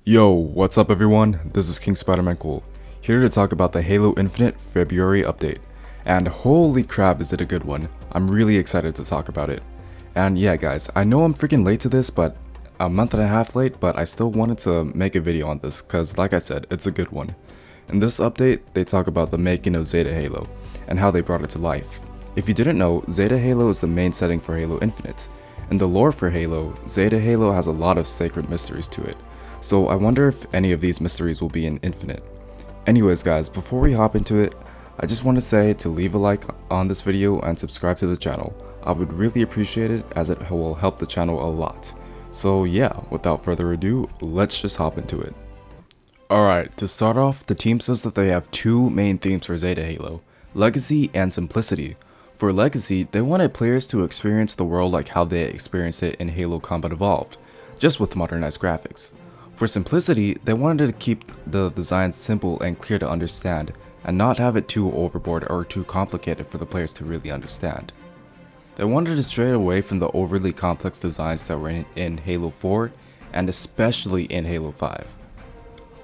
Yo, what's up everyone? This is Kingspidermancool, here to talk about the Halo Infinite February update. And holy crap is it a good one. I'm really excited to talk about it. And yeah guys, I know I'm freaking late to this, but a month and a half late, but I still wanted to make a video on this, cause like I said, it's a good one. In this update, they talk about the making of Zeta Halo, and how they brought it to life. If you didn't know, Zeta Halo is the main setting for Halo Infinite. In the lore for Halo, Zeta Halo has a lot of sacred mysteries to it. So I wonder if any of these mysteries will be in Infinite. Anyways guys, before we hop into it, I just want to say to leave a like on this video and subscribe to the channel. I would really appreciate it as it will help the channel a lot. So yeah, without further ado, let's just hop into it. Alright, to start off, the team says that they have two main themes for Zeta Halo, Legacy and Simplicity. For Legacy, they wanted players to experience the world like how they experienced it in Halo Combat Evolved, just with modernized graphics. For Simplicity, they wanted to keep the designs simple and clear to understand, and not have it too overboard or too complicated for the players to really understand. They wanted to stray away from the overly complex designs that were in Halo 4, and especially in Halo 5.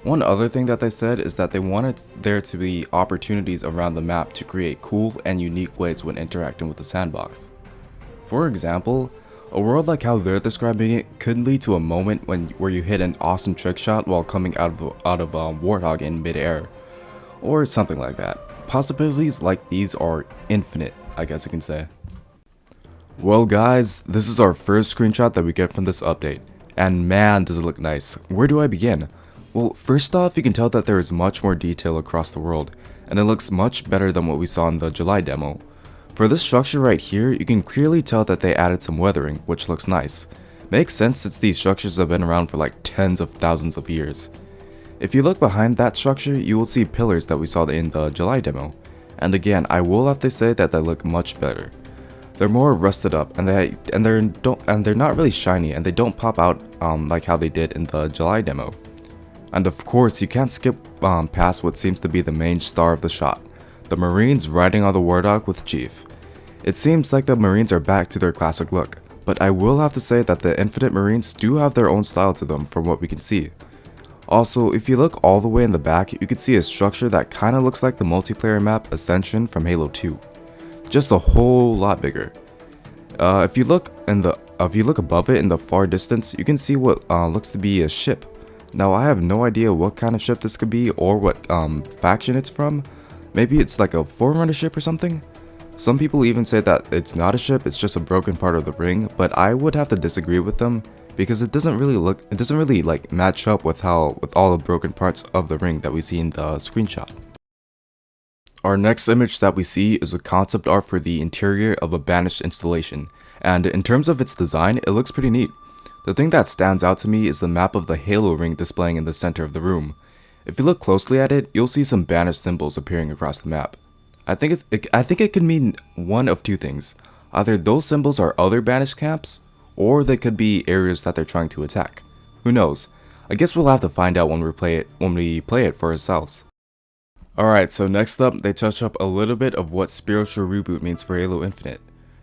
One other thing that they said is that they wanted there to be opportunities around the map to create cool and unique ways when interacting with the sandbox. For example, a world like how they're describing it could lead to a moment where you hit an awesome trick shot while coming out of Warthog in midair, or something like that. Possibilities like these are infinite, I guess you can say. Well guys, this is our first screenshot that we get from this update, and man does it look nice. Where do I begin? Well, first off, you can tell that there is much more detail across the world, and it looks much better than what we saw in the July demo. For this structure right here, you can clearly tell that they added some weathering, which looks nice. Makes sense since these structures have been around for like tens of thousands of years. If you look behind that structure, you will see pillars that we saw in the July demo. And again, I will have to say that they look much better. They're more rusted up, and they're not really shiny, and they don't pop out like how they did in the July demo. And of course, you can't skip past what seems to be the main star of the shot. The Marines riding on the Warthog with Chief. It seems like the Marines are back to their classic look, but I will have to say that the Infinite Marines do have their own style to them from what we can see. Also, if you look all the way in the back, you can see a structure that kinda looks like the multiplayer map Ascension from Halo 2. Just a whole lot bigger. If you look above it in the far distance, you can see what looks to be a ship. Now I have no idea what kind of ship this could be or what faction it's from. Maybe it's like a Forerunner ship or something? Some people even say that it's not a ship, it's just a broken part of the ring, but I would have to disagree with them because it doesn't really like match up with all the broken parts of the ring that we see in the screenshot. Our next image that we see is a concept art for the interior of a banished installation, and in terms of its design, it looks pretty neat. The thing that stands out to me is the map of the Halo ring displaying in the center of the room. If you look closely at it, you'll see some banished symbols appearing across the map. I think it could mean one of two things. Either those symbols are other banished camps, or they could be areas that they're trying to attack. Who knows? I guess we'll have to find out when we play it for ourselves. Alright, so next up, they touch up a little bit of what spiritual reboot means for Halo Infinite.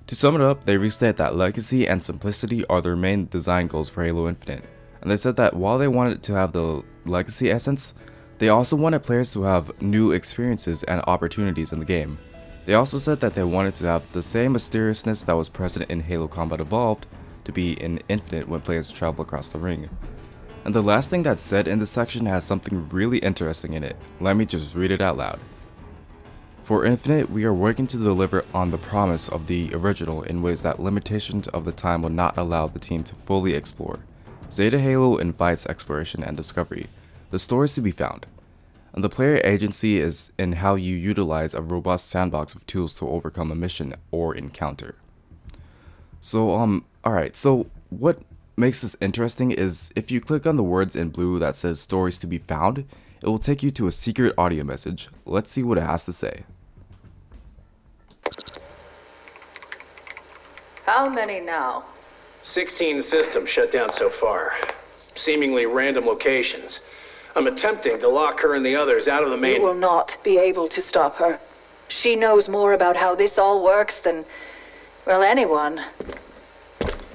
To sum it up, they restate that Legacy and Simplicity are their main design goals for Halo Infinite, and they said that while they wanted to have the Legacy essence, they also wanted players to have new experiences and opportunities in the game. They also said that they wanted to have the same mysteriousness that was present in Halo Combat Evolved to be in Infinite when players travel across the ring. And the last thing that's said in this section has something really interesting in it. Let me just read it out loud. For Infinite, we are working to deliver on the promise of the original in ways that limitations of the time will not allow the team to fully explore. Zeta Halo invites exploration and discovery. The story is to be found, and the player agency is in how you utilize a robust sandbox of tools to overcome a mission or encounter. So alright, so what makes this interesting is if you click on the words in blue that says stories to be found, it will take you to a secret audio message. Let's see what it has to say. How many now? 16 systems shut down so far. Seemingly random locations. I'm attempting to lock her and the others out of the main... You will not be able to stop her. She knows more about how this all works than, well, anyone.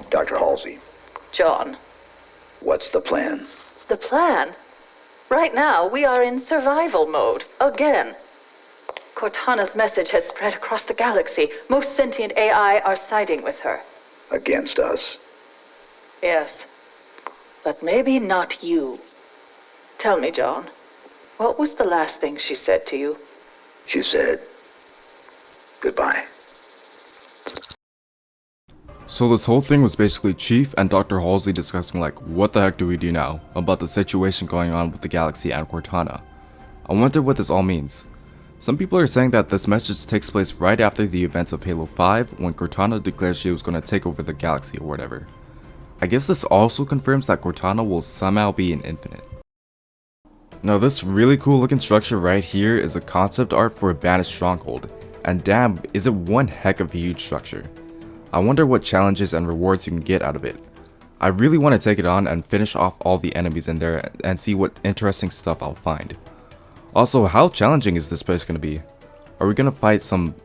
Dr. Halsey, John. what's the plan? the plan. Right now, we are in survival mode, again. Cortana's message has spread across the galaxy. Most sentient AI are siding with her. Against us. Yes. But maybe not you. Tell me, John, what was the last thing she said to you? She said, goodbye. So this whole thing was basically Chief and Dr. Halsey discussing like, what the heck do we do now about the situation going on with the galaxy and Cortana. I wonder what this all means. Some people are saying that this message takes place right after the events of Halo 5 when Cortana declared she was going to take over the galaxy or whatever. I guess this also confirms that Cortana will somehow be an Infinite. Now this really cool looking structure right here is a concept art for a banished stronghold, and damn, is it one heck of a huge structure. I wonder what challenges and rewards you can get out of it. I really want to take it on and finish off all the enemies in there and see what interesting stuff I'll find. Also, how challenging is this place going to be? Are we going to fight some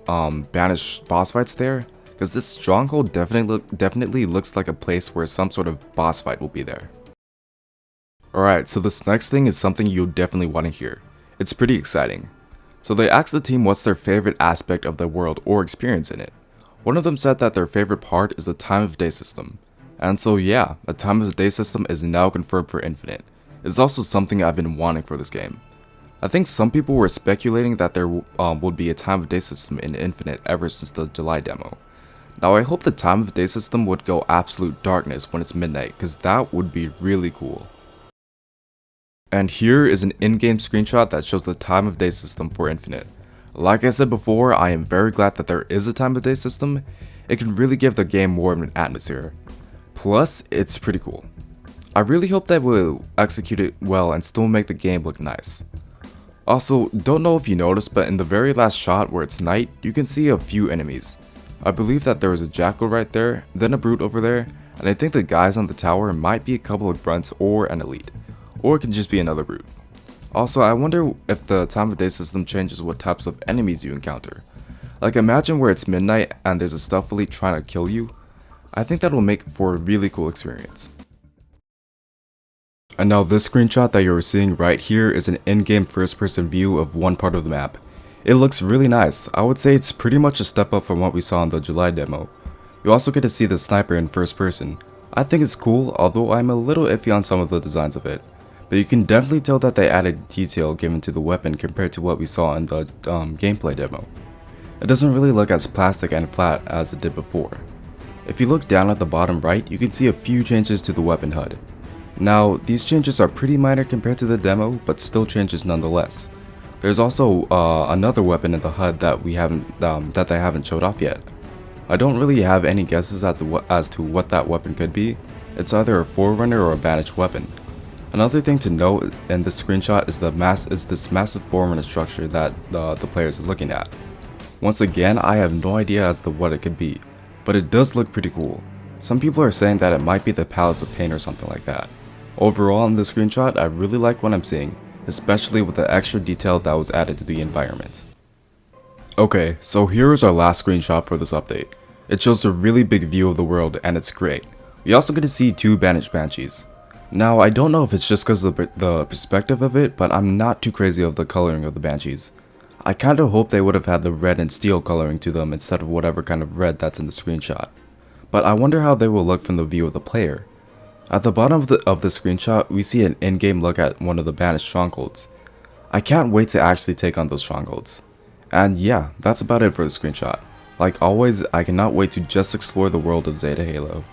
banished boss fights there? Because this stronghold definitely looks like a place where some sort of boss fight will be there. Alright, so this next thing is something you'll definitely want to hear. It's pretty exciting. So they asked the team what's their favorite aspect of the world or experience in it. One of them said that their favorite part is the time of day system. And so yeah, the time of day system is now confirmed for Infinite. It's also something I've been wanting for this game. I think some people were speculating that there would be a time of day system in Infinite ever since the July demo. Now I hope the time of day system would go absolute darkness when it's midnight, because that would be really cool. And here is an in-game screenshot that shows the time of day system for Infinite. Like I said before, I am very glad that there is a time of day system. It can really give the game more of an atmosphere. Plus, it's pretty cool. I really hope that we'll execute it well and still make the game look nice. Also, don't know if you noticed, but in the very last shot where it's night, you can see a few enemies. I believe that there is a jackal right there, then a brute over there, and I think the guys on the tower might be a couple of grunts or an elite. Or it could just be another brute. Also, I wonder if the time of day system changes what types of enemies you encounter. Like imagine where it's midnight and there's a stealth elite trying to kill you. I think that will make for a really cool experience. And now this screenshot that you're seeing right here is an in-game first-person view of one part of the map. It looks really nice. I would say it's pretty much a step up from what we saw in the July demo. You also get to see the sniper in first person. I think it's cool, although I'm a little iffy on some of the designs of it. But you can definitely tell that they added detail given to the weapon compared to what we saw in the gameplay demo. It doesn't really look as plastic and flat as it did before. If you look down at the bottom right, you can see a few changes to the weapon HUD. Now, these changes are pretty minor compared to the demo, but still changes nonetheless. There's also another weapon in the HUD that they haven't showed off yet. I don't really have any guesses as to what that weapon could be. It's either a Forerunner or a banished weapon. Another thing to note in this screenshot is this massive Forerunner structure that the players are looking at. Once again, I have no idea as to what it could be, but it does look pretty cool. Some people are saying that it might be the Palace of Pain or something like that. Overall in this screenshot, I really like what I'm seeing, especially with the extra detail that was added to the environment. Okay, so here is our last screenshot for this update. It shows a really big view of the world and it's great. We also get to see 2 banished banshees. Now, I don't know if it's just because of the perspective of it, but I'm not too crazy of the coloring of the banshees. I kinda hope they would have had the red and steel coloring to them instead of whatever kind of red that's in the screenshot. But I wonder how they will look from the view of the player. At the bottom of the screenshot, we see an in-game look at one of the banished strongholds. I can't wait to actually take on those strongholds. And yeah, that's about it for the screenshot. Like always, I cannot wait to just explore the world of Zeta Halo.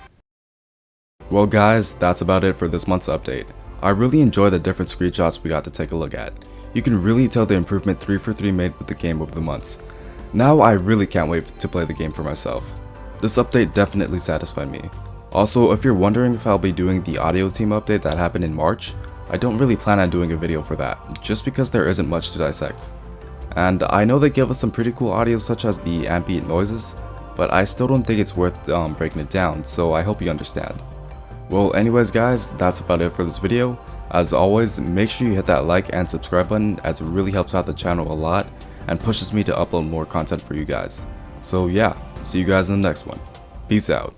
Well guys, that's about it for this month's update. I really enjoy the different screenshots we got to take a look at. You can really tell the improvement 343 made with the game over the months. Now I really can't wait to play the game for myself. This update definitely satisfied me. Also, if you're wondering if I'll be doing the audio team update that happened in March, I don't really plan on doing a video for that, just because there isn't much to dissect. And I know they give us some pretty cool audio such as the ambient noises, but I still don't think it's worth breaking it down, so I hope you understand. Well anyways guys, that's about it for this video. As always, make sure you hit that like and subscribe button as it really helps out the channel a lot and pushes me to upload more content for you guys. So yeah, see you guys in the next one. Peace out.